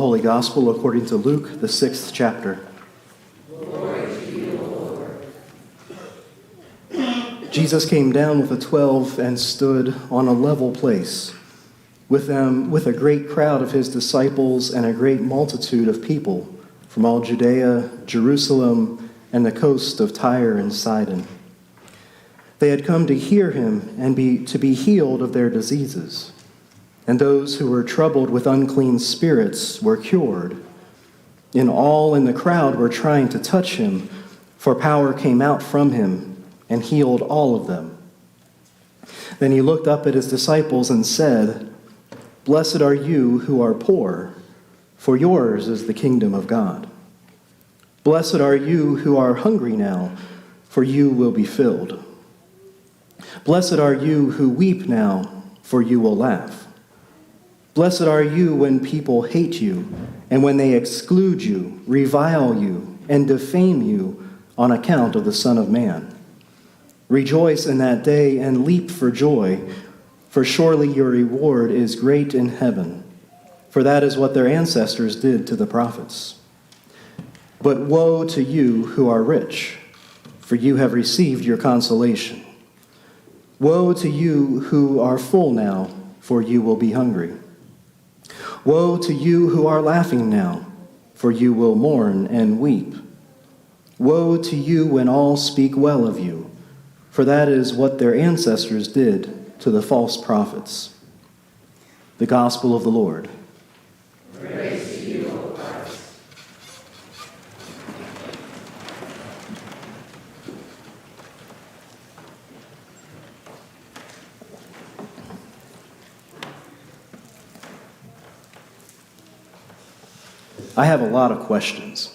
Holy Gospel according to Luke, the 6th chapter. Glory to you, Lord. Jesus came down with the 12 and stood on a level place with them, with a great crowd of his disciples and a great multitude of people from all Judea, Jerusalem, and the coast of Tyre and Sidon. They had come to hear him and to be healed of their diseases. And those who were troubled with unclean spirits were cured. And all in the crowd were trying to touch him, for power came out from him and healed all of them. Then he looked up at his disciples and said, "Blessed are you who are poor, for yours is the kingdom of God. Blessed are you who are hungry now, for you will be filled. Blessed are you who weep now, for you will laugh. Blessed are you when people hate you, and when they exclude you, revile you, and defame you on account of the Son of Man. Rejoice in that day and leap for joy, for surely your reward is great in heaven, for that is what their ancestors did to the prophets. But woe to you who are rich, for you have received your consolation. Woe to you who are full now, for you will be hungry. Woe to you who are laughing now, for you will mourn and weep. Woe to you when all speak well of you, for that is what their ancestors did to the false prophets." The Gospel of the Lord. Praise to you, O Christ. I have a lot of questions,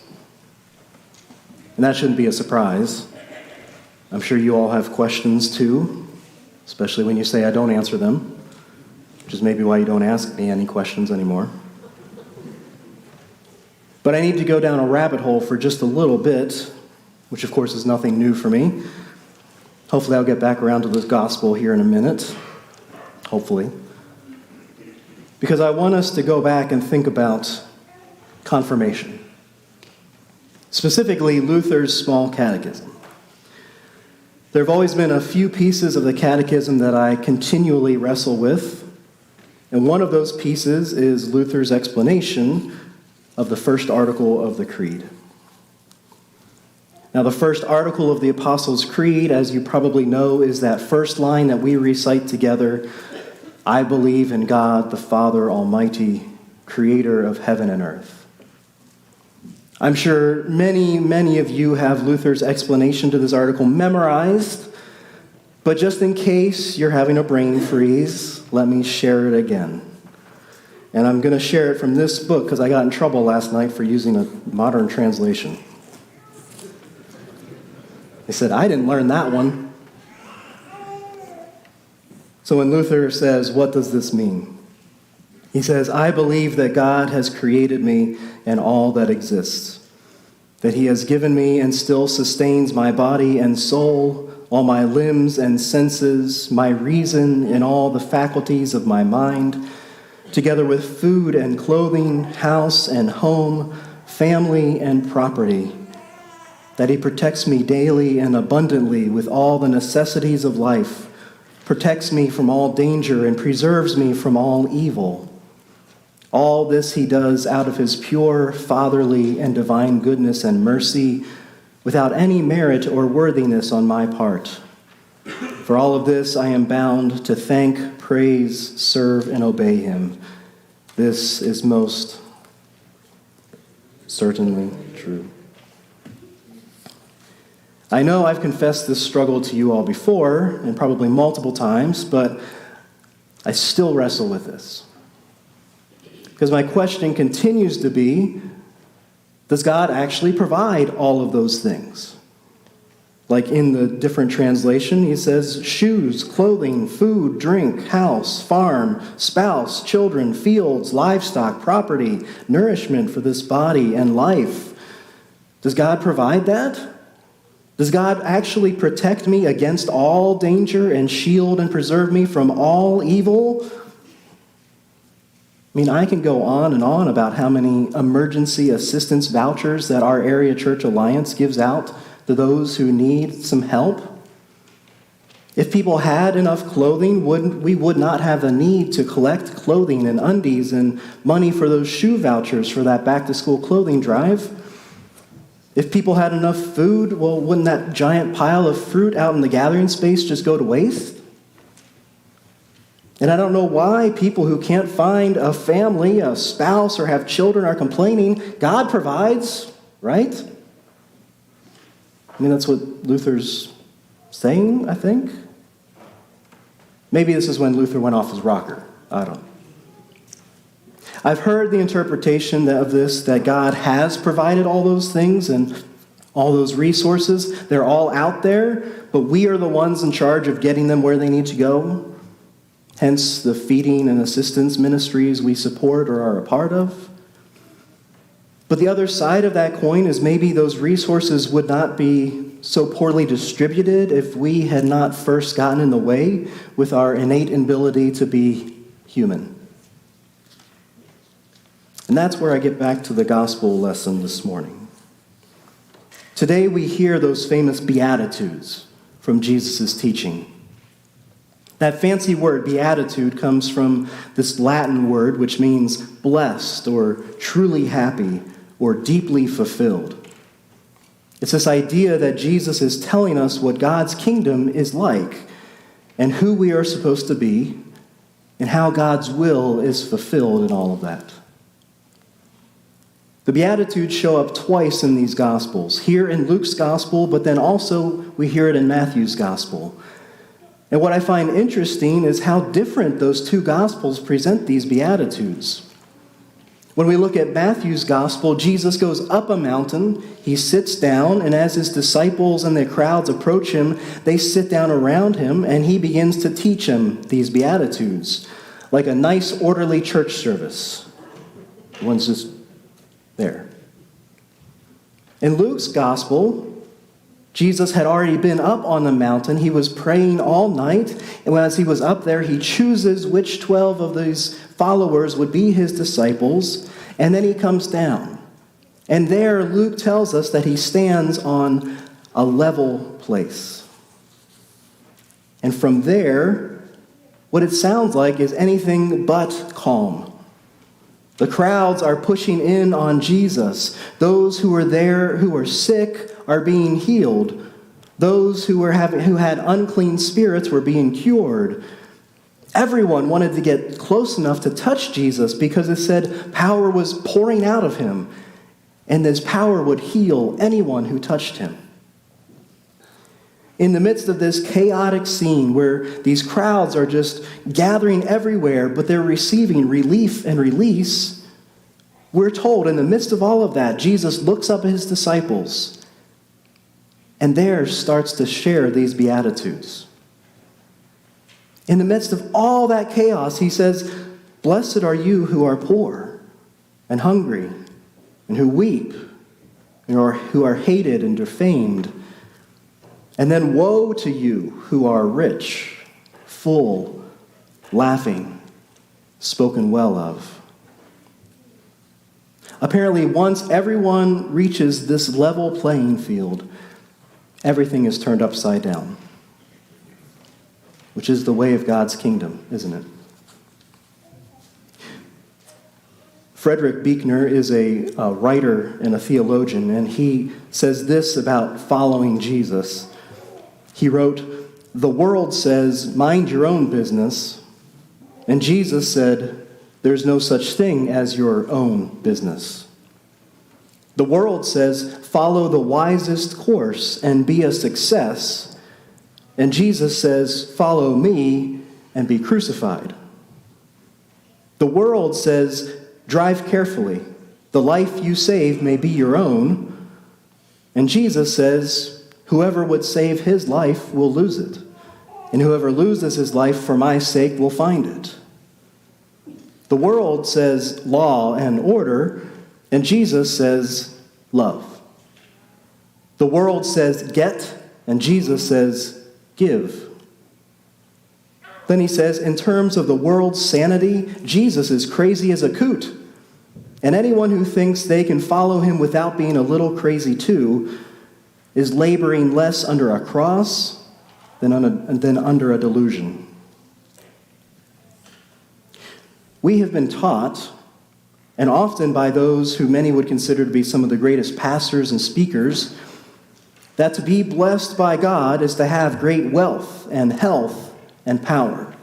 and that shouldn't be a surprise. I'm sure you all have questions too, especially when you say I don't answer them, which is maybe why you don't ask me any questions anymore. But I need to go down a rabbit hole for just a little bit, which of course is nothing new for me. Hopefully I'll get back around to this gospel here in a minute, hopefully. Because I want us to go back and think about confirmation. Specifically, Luther's small catechism. There have always been a few pieces of the catechism that I continually wrestle with, and one of those pieces is Luther's explanation of the first article of the Creed. Now, the first article of the Apostles' Creed, as you probably know, is that first line that we recite together, "I believe in God, the Father Almighty, creator of heaven and earth." I'm sure many of you have Luther's explanation to this article memorized, but just in case you're having a brain freeze, let me share it again. And I'm going to share it from this book because I got in trouble last night for using a modern translation. They said, I didn't learn that one. So when Luther says, what does this mean? He says, I believe that God has created me and all that exists, that he has given me and still sustains my body and soul, all my limbs and senses, my reason and all the faculties of my mind, together with food and clothing, house and home, family and property, that he protects me daily and abundantly with all the necessities of life, protects me from all danger and preserves me from all evil. All this he does out of his pure, fatherly, and divine goodness and mercy, without any merit or worthiness on my part. For all of this I am bound to thank, praise, serve, and obey him. This is most certainly true. I know I've confessed this struggle to you all before, and probably multiple times, but I still wrestle with this. Because my question continues to be, does God actually provide all of those things? Like in the different translation, he says shoes, clothing, food, drink, house, farm, spouse, children, fields, livestock, property, nourishment for this body and life. Does God provide that? Does God actually protect me against all danger and shield and preserve me from all evil? I mean, I can go on and on about how many emergency assistance vouchers that our area church alliance gives out to those who need some help. If people had enough clothing, we would not have a need to collect clothing and undies and money for those shoe vouchers for that back-to-school clothing drive. If people had enough food, well, wouldn't that giant pile of fruit out in the gathering space just go to waste? And I don't know why people who can't find a family, a spouse, or have children are complaining. God provides, right? I mean, that's what Luther's saying, I think. Maybe this is when Luther went off his rocker. I don't know. I've heard the interpretation of this, that God has provided all those things and all those resources. They're all out there, but we are the ones in charge of getting them where they need to go. Hence the feeding and assistance ministries we support or are a part of. But the other side of that coin is maybe those resources would not be so poorly distributed if we had not first gotten in the way with our innate inability to be human. And that's where I get back to the gospel lesson this morning. Today we hear those famous Beatitudes from Jesus' teaching. That fancy word, beatitude, comes from this Latin word which means blessed or truly happy or deeply fulfilled. It's this idea that Jesus is telling us what God's kingdom is like and who we are supposed to be and how God's will is fulfilled in all of that. The Beatitudes show up twice in these Gospels, here in Luke's Gospel, but then also we hear it in Matthew's Gospel. And what I find interesting is how different those two Gospels present these Beatitudes. When we look at Matthew's Gospel, Jesus goes up a mountain, he sits down, and as his disciples and the crowds approach him, they sit down around him, and he begins to teach them these Beatitudes, like a nice, orderly church service. One's just there. In Luke's Gospel, Jesus had already been up on the mountain. He was praying all night. And as he was up there, he chooses which 12 of these followers would be his disciples. And then he comes down. And there, Luke tells us that he stands on a level place. And from there, what it sounds like is anything but calm. The crowds are pushing in on Jesus. Those who are there, who are sick, are being healed. Those who had unclean spirits were being cured. Everyone wanted to get close enough to touch Jesus because it said power was pouring out of him, and this power would heal anyone who touched him. In the midst of this chaotic scene where these crowds are just gathering everywhere, but they're receiving relief and release, we're told in the midst of all of that, Jesus looks up at his disciples and there starts to share these Beatitudes. In the midst of all that chaos, he says, "Blessed are you who are poor and hungry and who weep and who are hated and defamed. And then woe to you who are rich, full, laughing, spoken well of." Apparently, once everyone reaches this level playing field, everything is turned upside down, which is the way of God's kingdom, isn't it? Frederick Buechner is a writer and a theologian, and he says this about following Jesus. He wrote, "The world says, mind your own business," and Jesus said, "There's no such thing as your own business." The world says, follow the wisest course and be a success. And Jesus says, follow me and be crucified. The world says, drive carefully. The life you save may be your own. And Jesus says, whoever would save his life will lose it. And whoever loses his life for my sake will find it. The world says law and order, and Jesus says love. The world says get, and Jesus says give. Then he says, in terms of the world's sanity, Jesus is crazy as a coot. And anyone who thinks they can follow him without being a little crazy too is laboring less under a cross than under a delusion. We have been taught, and often by those who many would consider to be some of the greatest pastors and speakers, that to be blessed by God is to have great wealth and health and power.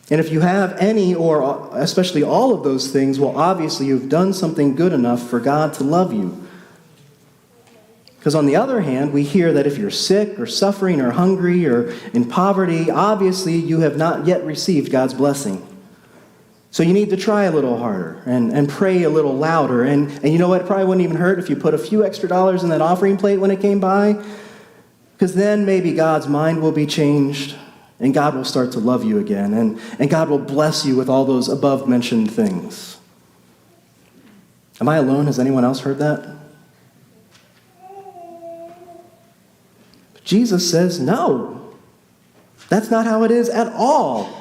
And if you have any or especially all of those things, well, obviously you've done something good enough for God to love you. Because on the other hand, we hear that if you're sick or suffering or hungry or in poverty, obviously you have not yet received God's blessing. So you need to try a little harder and pray a little louder. And you know what? It probably wouldn't even hurt if you put a few extra dollars in that offering plate when it came by. Because then maybe God's mind will be changed and God will start to love you again. And God will bless you with all those above mentioned things. Am I alone? Has anyone else heard that? But Jesus says, no. That's not how it is at all.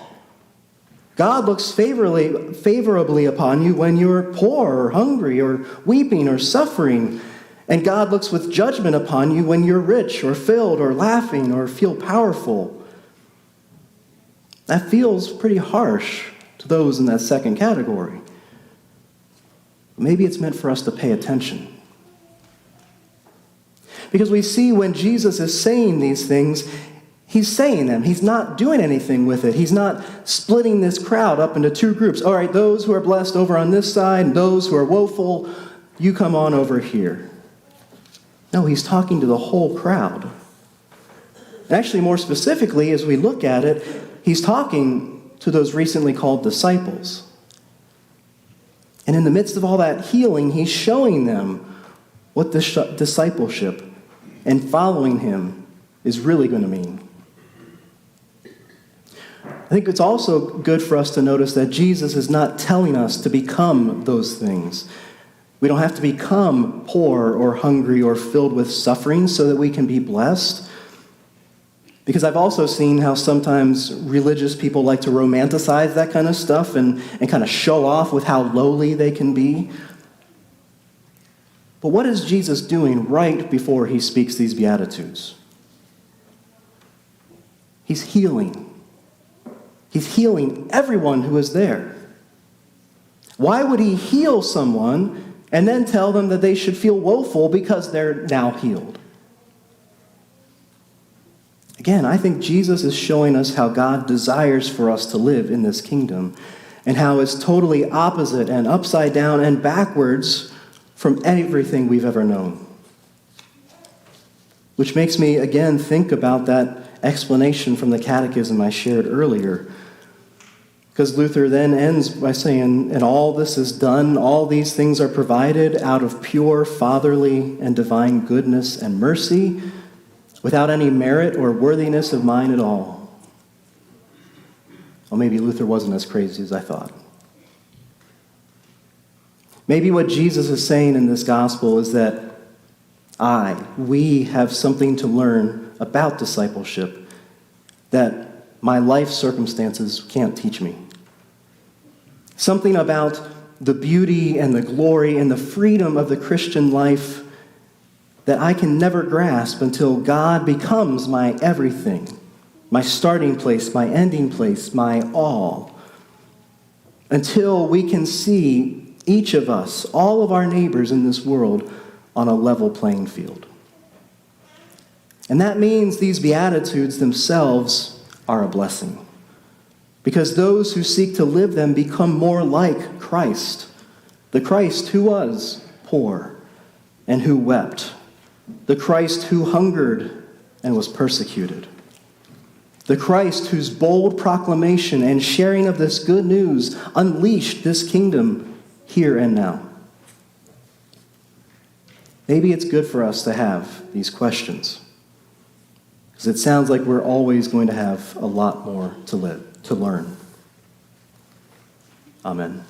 God looks favorably upon you when you're poor or hungry or weeping or suffering. And God looks with judgment upon you when you're rich or filled or laughing or feel powerful. That feels pretty harsh to those in that second category. Maybe it's meant for us to pay attention. Because we see when Jesus is saying these things, he's saying them. He's not doing anything with it. He's not splitting this crowd up into two groups. All right, those who are blessed over on this side, and those who are woeful, you come on over here. No, he's talking to the whole crowd. Actually, more specifically, as we look at it, he's talking to those recently called disciples. And in the midst of all that healing, he's showing them what this discipleship and following him is really going to mean. I think it's also good for us to notice that Jesus is not telling us to become those things. We don't have to become poor or hungry or filled with suffering so that we can be blessed. Because I've also seen how sometimes religious people like to romanticize that kind of stuff and kind of show off with how lowly they can be. But what is Jesus doing right before he speaks these Beatitudes? He's healing. He's healing everyone who is there. Why would he heal someone and then tell them that they should feel woeful because they're now healed? Again, I think Jesus is showing us how God desires for us to live in this kingdom and how it's totally opposite and upside down and backwards from everything we've ever known. Which makes me, again, think about that explanation from the catechism I shared earlier. Because Luther then ends by saying, and all this is done, all these things are provided out of pure fatherly and divine goodness and mercy, without any merit or worthiness of mine at all. Well, maybe Luther wasn't as crazy as I thought. Maybe what Jesus is saying in this gospel is that we have something to learn about discipleship that my life circumstances can't teach me. Something about the beauty and the glory and the freedom of the Christian life that I can never grasp until God becomes my everything, my starting place, my ending place, my all. Until we can see each of us, all of our neighbors in this world, on a level playing field. And that means these Beatitudes themselves are a blessing. Because those who seek to live them become more like Christ, the Christ who was poor and who wept, the Christ who hungered and was persecuted, the Christ whose bold proclamation and sharing of this good news unleashed this kingdom here and now. Maybe it's good for us to have these questions, because it sounds like we're always going to have a lot more to learn. Amen.